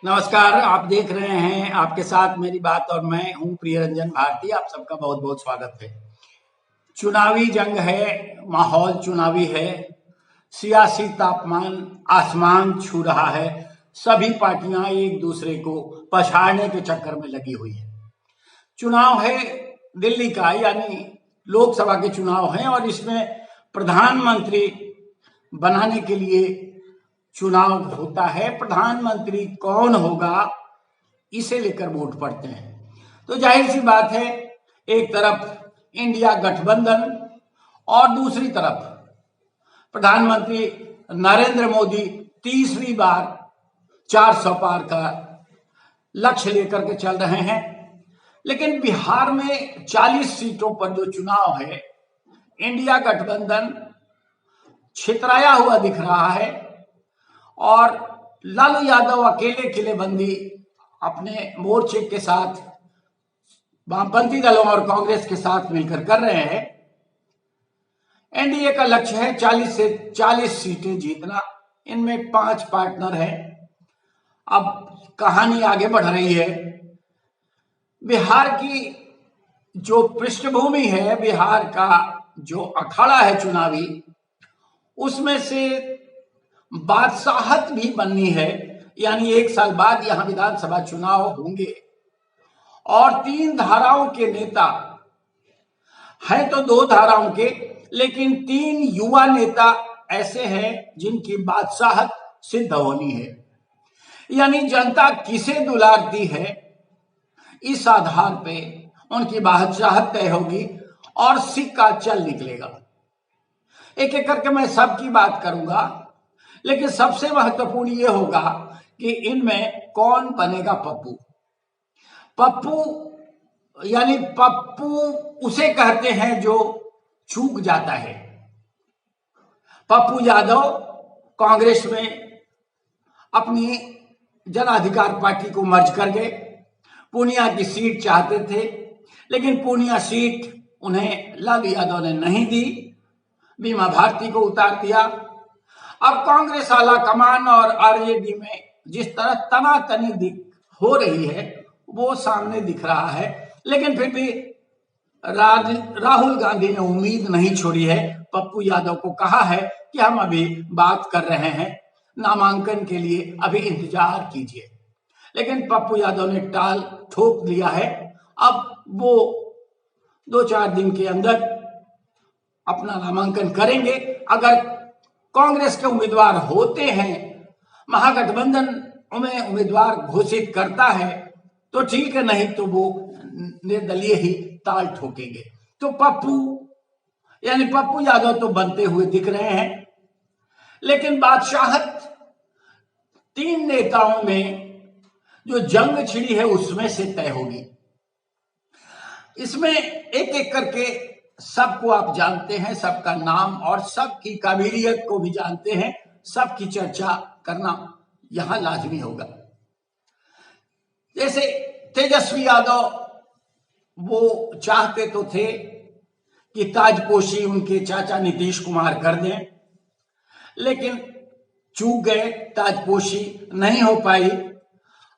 नमस्कार। आप देख रहे हैं आपके साथ मेरी बात और मैं हूं प्रियरंजन भारती। आप सबका बहुत बहुत स्वागत है। चुनावी जंग है, माहौल चुनावी है, सियासी तापमान आसमान छू रहा है। सभी पार्टियां एक दूसरे को पछाड़ने के चक्कर में लगी हुई है। चुनाव है दिल्ली का, यानी लोकसभा के चुनाव हैं और इसमें प्रधानमंत्री बनाने के लिए चुनाव होता है। प्रधानमंत्री कौन होगा इसे लेकर वोट पड़ते हैं। तो जाहिर सी बात है, एक तरफ इंडिया गठबंधन और दूसरी तरफ प्रधानमंत्री नरेंद्र मोदी 30वीं बार 400 पार का लक्ष्य लेकर के चल रहे हैं। लेकिन बिहार में 40 सीटों पर जो चुनाव है, इंडिया गठबंधन छितराया हुआ दिख रहा है और लालू यादव अकेले किलेबंदी अपने मोर्चे के साथ वामपंथी दलों और कांग्रेस के साथ मिलकर कर रहे हैं। एनडीए का लक्ष्य है 40 से 40 सीटें जीतना। इनमें 5 पार्टनर हैं। अब कहानी आगे बढ़ रही है। बिहार की जो पृष्ठभूमि है, बिहार का जो अखाड़ा है चुनावी, उसमें से बादशाहत भी बननी है। यानी 1 साल बाद यहां विधानसभा चुनाव होंगे और 3 धाराओं के नेता हैं, तो 2 धाराओं के, लेकिन 3 युवा नेता ऐसे हैं जिनकी बादशाहत सिद्ध होनी है। यानी जनता किसे दुलारती है, इस आधार पे उनकी बादशाहत तय होगी और सिक्का चल निकलेगा। एक एक करके मैं सबकी बात करूंगा, लेकिन सबसे महत्वपूर्ण यह होगा कि इनमें कौन बनेगा पप्पू। पप्पू यानी पप्पू उसे कहते हैं जो चूक जाता है। पप्पू यादव कांग्रेस में अपनी जन अधिकार पार्टी को मर्ज कर गए। पूर्णिया की सीट चाहते थे, लेकिन पूर्णिया सीट उन्हें लालू यादव ने नहीं दी, बीमा भारती को उतार दिया। अब कांग्रेस आला कमान और आरजेडी में जिस तरह तनातनी हो रही है वो सामने दिख रहा है। लेकिन फिर भी राहुल गांधी ने उम्मीद नहीं छोड़ी है। पप्पू यादव को कहा है कि हम अभी बात कर रहे हैं, नामांकन के लिए अभी इंतजार कीजिए। लेकिन पप्पू यादव ने टाल ठोक दिया है। अब वो 2-4 दिन के अंदर अपना नामांकन करेंगे। अगर कांग्रेस के उम्मीदवार होते हैं, महागठबंधन उन्हें उम्मीदवार घोषित करता है तो ठीक है, नहीं तो वो निर्दलीय ही ताल ठोकेंगे। तो पप्पू यादव तो बनते हुए दिख रहे हैं। लेकिन बादशाहत 3 नेताओं में जो जंग छिड़ी है उसमें से तय होगी। इसमें एक एक करके सबको आप जानते हैं, सबका नाम और सबकी काबिलियत को भी जानते हैं। सबकी चर्चा करना यहां लाजमी होगा। जैसे तेजस्वी यादव, वो चाहते तो थे कि ताजपोशी उनके चाचा नीतीश कुमार कर दें, लेकिन चूक गए, ताजपोशी नहीं हो पाई,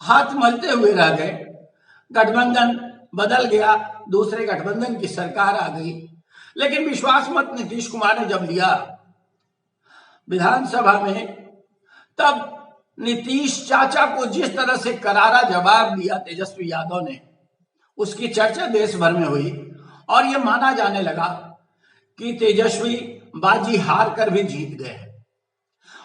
हाथ मलते हुए रह गए। गठबंधन बदल गया, दूसरे गठबंधन की सरकार आ गई। लेकिन विश्वास मत नीतीश कुमार ने जब लिया विधानसभा में, तब नीतीश चाचा को जिस तरह से करारा जवाब दिया तेजस्वी यादव ने, उसकी चर्चा देश भर में हुई और यह माना जाने लगा कि तेजस्वी बाजी हार कर भी जीत गए।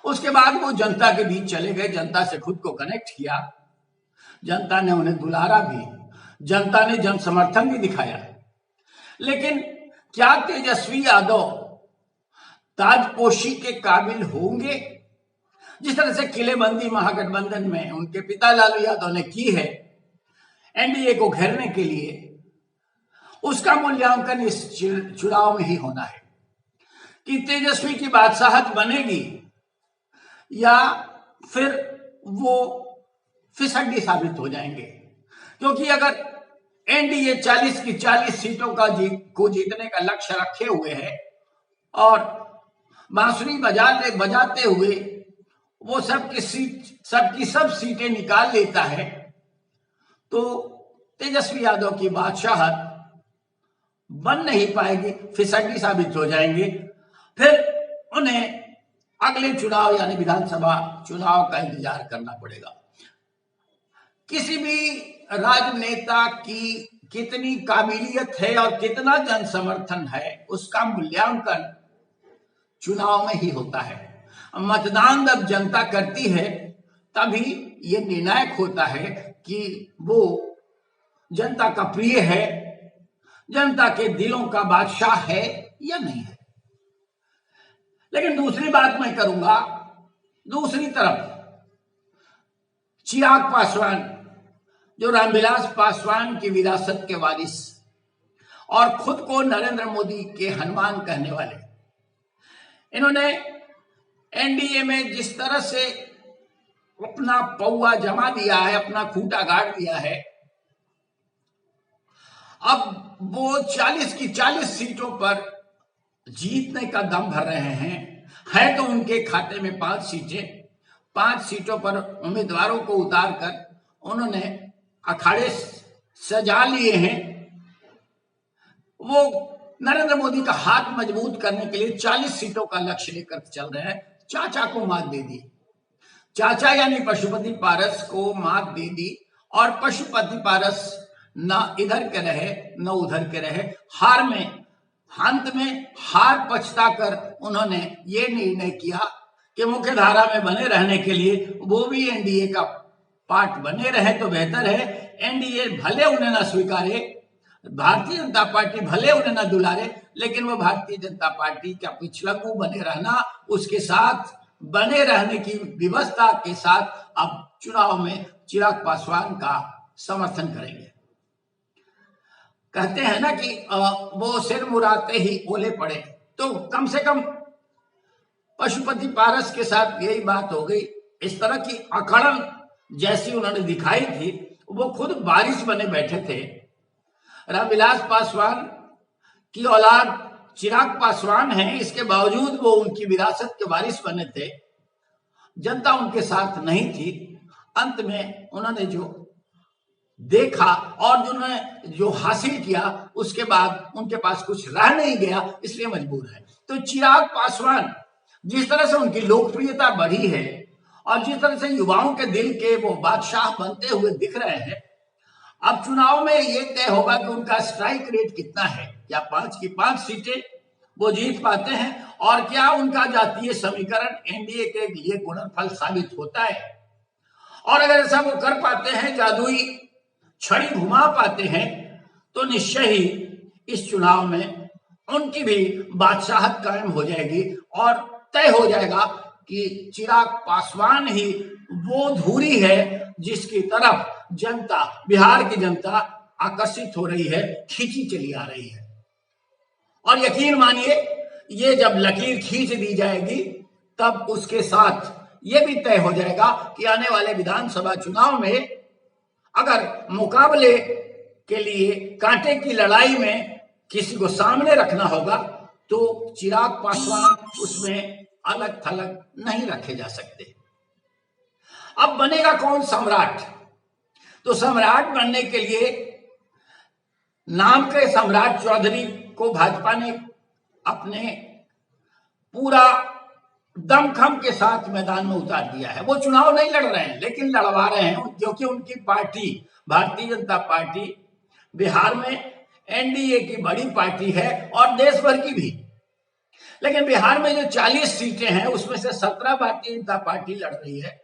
उसके बाद वो जनता के बीच चले गए, जनता से खुद को कनेक्ट किया, जनता ने उन्हें दुलारा भी, जनता ने जन समर्थन भी दिखाया। लेकिन क्या तेजस्वी यादव ताजपोशी के काबिल होंगे? जिस तरह से किलेबंदी महागठबंधन में उनके पिता लालू यादव ने की है एनडीए को घेरने के लिए, उसका मूल्यांकन इस चुनाव में ही होना है कि तेजस्वी की बादशाहत बनेगी या फिर वो फिसड्डी साबित हो जाएंगे। क्योंकि अगर एनडीए 40 की 40 सीटों को जीतने का लक्ष्य रखे हुए है और बांसुरी बजाते हुए वो सबकी सब सीटें निकाल लेता है तो तेजस्वी यादव की बादशाहत बन नहीं पाएगी, फिसड्डी साबित हो जाएंगे। फिर उन्हें अगले चुनाव यानी विधानसभा चुनाव का इंतजार करना पड़ेगा। किसी भी राजनेता की कितनी काबिलियत है और कितना जन समर्थन है, उसका मूल्यांकन चुनाव में ही होता है। मतदान जब जनता करती है तभी ये निर्णायक होता है कि वो जनता का प्रिय है, जनता के दिलों का बादशाह है या नहीं है। लेकिन दूसरी बात मैं करूंगा, दूसरी तरफ चिराग पासवान जो रामविलास पासवान की विरासत के वारिस और खुद को नरेंद्र मोदी के हनुमान कहने वाले, इन्होंने एनडीए में जिस तरह से अपना पौवा जमा दिया है, अपना खूंटा गाड़ दिया है, अब वो 40 की 40 सीटों पर जीतने का दम भर रहे हैं। है तो उनके खाते में 5 सीटें, 5 सीटों पर उम्मीदवारों को उतारकर उन्होंने अखाड़े सजा लिए हैं। वो नरेंद्र मोदी का हाथ मजबूत करने के लिए 40 सीटों का लक्ष्य लेकर चल रहे हैं। चाचा को मात दे दी, चाचा यानी पशुपति पारस को मात दे दी और पशुपति पारस न इधर के रहे न उधर के रहे। अंत में हार पछताकर उन्होंने ये निर्णय किया कि मुख्य धारा में बने रहने के लिए वो भी एनडीए का पार्ट बने रहे तो बेहतर है। एनडीए भले उन्हें न स्वीकारे, भारतीय जनता पार्टी भले उन्हें न दुलारे, लेकिन वो भारतीय जनता पार्टी का पिछलग्गू बने रहना, उसके साथ बने रहने की व्यवस्था के साथ अब चुनाव में चिराग पासवान का समर्थन करेंगे। कहते हैं ना कि वो सिर मुराते ही ओले पड़े, तो कम से कम पशुपति पारस के साथ यही बात हो गई। इस तरह की अकड़न जैसी उन्होंने दिखाई थी, वो खुद बारिश बने बैठे थे। रामविलास पासवान की औलाद चिराग पासवान है, इसके बावजूद वो उनकी विरासत के वारिस बने थे। जनता उनके साथ नहीं थी। अंत में उन्होंने जो देखा और जो हासिल किया, उसके बाद उनके पास कुछ रह नहीं गया, इसलिए मजबूर है। तो चिराग पासवान जिस तरह से उनकी लोकप्रियता बढ़ी है और जिस तरह से युवाओं के दिल के वो बादशाह बनते हुए दिख रहे हैं, अब चुनाव में ये तय होगा कि उनका स्ट्राइक रेट कितना है। क्या 5 की 5 सीटें वो जीत पाते हैं और क्या उनका जातीय समीकरण एनडीए के लिए गुणनफल साबित होता है। और अगर ऐसा वो कर पाते हैं, जादुई छड़ी घुमा पाते हैं, तो निश्चय ही इस चुनाव में उनकी भी बादशाहत कायम हो जाएगी और तय हो जाएगा कि चिराग पासवान ही वो धुरी है जिसकी तरफ जनता, बिहार की जनता आकर्षित हो रही है, खींची चली आ रही है। और यकीन मानिए, ये जब लकीर खींच दी जाएगी तब उसके साथ ये भी तय हो जाएगा कि आने वाले विधानसभा चुनाव में अगर मुकाबले के लिए कांटे की लड़ाई में किसी को सामने रखना होगा तो चिराग पासवान उसमें अलग थलग नहीं रखे जा सकते। अब बनेगा कौन सम्राट? तो सम्राट बनने के लिए नाम के सम्राट चौधरी को भाजपा ने अपने पूरा दमखम के साथ मैदान में उतार दिया है। वो चुनाव नहीं लड़ रहे हैं, लेकिन लड़वा रहे हैं, क्योंकि उनकी पार्टी भारतीय जनता पार्टी बिहार में एनडीए की बड़ी पार्टी है और देश भर की भी। लेकिन बिहार में जो 40 सीटें हैं उसमें से 17 भारतीय जनता पार्टी लड़ रही है,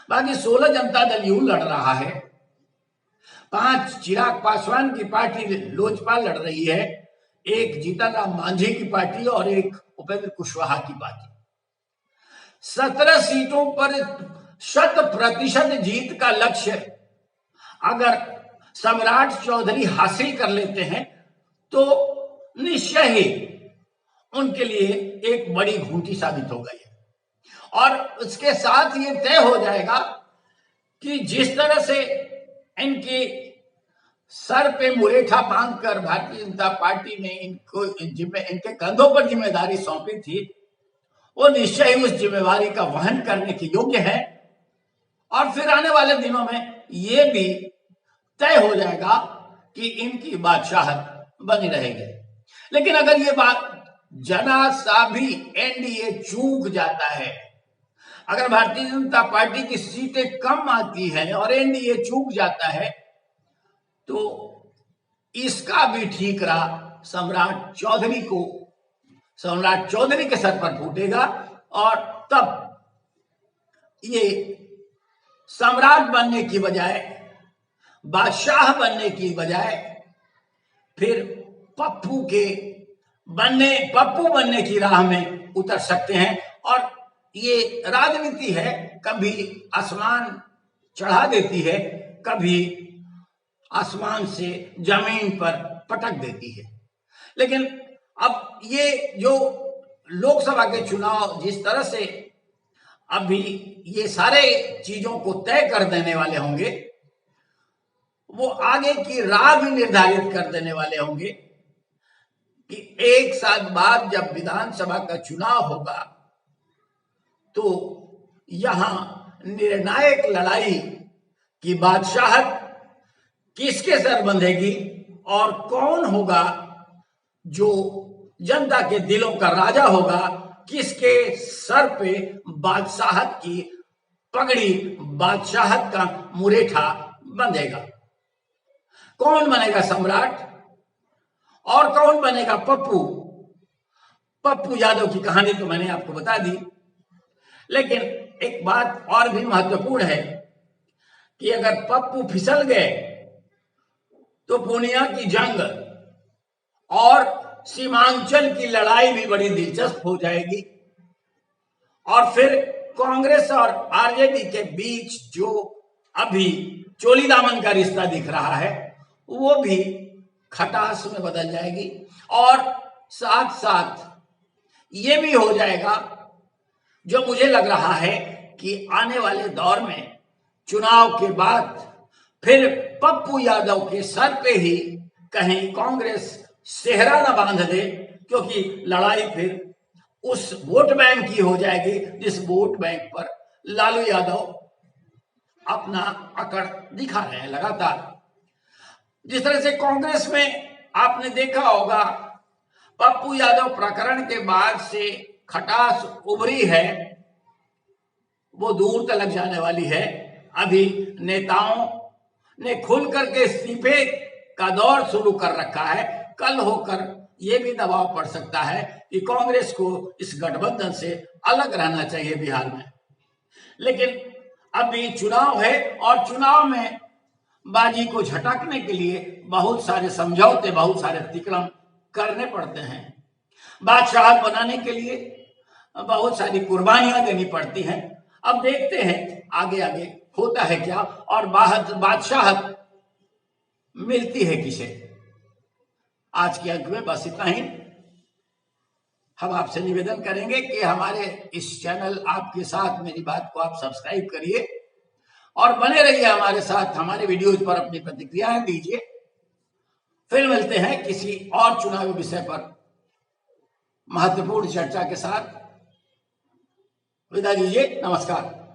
बाकी 16 जनता दल यूं लड़ रहा है, 5 चिराग पासवान की पार्टी लोजपा लड़ रही है, एक जीतन राम मांझी की पार्टी और एक उपेंद्र कुशवाहा की पार्टी। 17 सीटों पर 100% जीत का लक्ष्य अगर सम्राट चौधरी हासिल कर लेते हैं तो निश्चय ही उनके लिए एक बड़ी घूंटी साबित हो गई है। और उसके साथ ये तय हो जाएगा कि जिस तरह से इनकी सर पे मुरेठा बांधकर भारतीय जनता पार्टी ने इनके कंधों पर जिम्मेदारी सौंपी थी, वो निश्चय ही उस जिम्मेवारी का वहन करने के योग्य है। और फिर आने वाले दिनों में ये भी तय हो जाएगा कि इनकी बादशाहत बनी रहेगी। लेकिन अगर ये बात जरा सा भी एनडीए चूक जाता है, अगर भारतीय जनता पार्टी की सीटें कम आती है और एनडीए चूक जाता है, तो इसका भी ठीकरा सम्राट चौधरी के सर पर फूटेगा। और तब ये सम्राट बनने की बजाय, बादशाह बनने की बजाय फिर पप्पू बनने की राह में उतर सकते हैं। और ये राजनीति है, कभी आसमान चढ़ा देती है, कभी आसमान से जमीन पर पटक देती है। लेकिन अब ये जो लोकसभा के चुनाव जिस तरह से अभी ये सारे चीजों को तय कर देने वाले होंगे, वो आगे की राह भी निर्धारित कर देने वाले होंगे कि एक साल बाद जब विधानसभा का चुनाव होगा तो यहां निर्णायक लड़ाई की बादशाहत किसके सर बंधेगी और कौन होगा जो जनता के दिलों का राजा होगा, किसके सर पे बादशाहत की पगड़ी, बादशाहत का मुरेठा बंधेगा, कौन बनेगा सम्राट और कौन बनेगा पप्पू यादव की कहानी तो मैंने आपको बता दी। लेकिन एक बात और भी महत्वपूर्ण है कि अगर पप्पू फिसल गए तो पूर्णिया की जंग और सीमांचल की लड़ाई भी बड़ी दिलचस्प हो जाएगी। और फिर कांग्रेस और आरजेडी के बीच जो अभी चोली दामन का रिश्ता दिख रहा है, वो भी खटास में बदल जाएगी। और साथ साथ ये भी हो जाएगा, जो मुझे लग रहा है कि आने वाले दौर में चुनाव के बाद फिर पप्पू यादव के सर पे ही कहीं कांग्रेस सेहरा न बांध दे, क्योंकि लड़ाई फिर उस वोट बैंक की हो जाएगी जिस वोट बैंक पर लालू यादव अपना अकड़ दिखा रहे हैं लगातार। जिस तरह से कांग्रेस में आपने देखा होगा, पप्पू यादव प्रकरण के बाद से खटास उभरी है, वो दूर तक जाने वाली है। अभी नेताओं ने खुल करके इस्तीफे का दौर शुरू कर रखा है। कल होकर यह भी दबाव पड़ सकता है कि कांग्रेस को इस गठबंधन से अलग रहना चाहिए बिहार में। लेकिन अभी चुनाव है और चुनाव में बाजी को झटकने के लिए बहुत सारे समझौते, बहुत सारे अतिक्रमण करने पड़ते हैं। बादशाह बनाने के लिए बहुत सारी कुर्बानियां देनी पड़ती हैं। अब देखते हैं आगे आगे होता है क्या और बादशाहत मिलती है किसे। आज के अंक में बस इतना ही। हम आपसे निवेदन करेंगे कि हमारे इस चैनल आपके साथ मेरी बात को आप सब्सक्राइब करिए और बने रहिए हमारे साथ, हमारे वीडियोज पर अपनी प्रतिक्रियाएं दीजिए। फिर मिलते हैं किसी और चुनावी विषय पर महत्वपूर्ण चर्चा के साथ। विदा दीजिए, नमस्कार।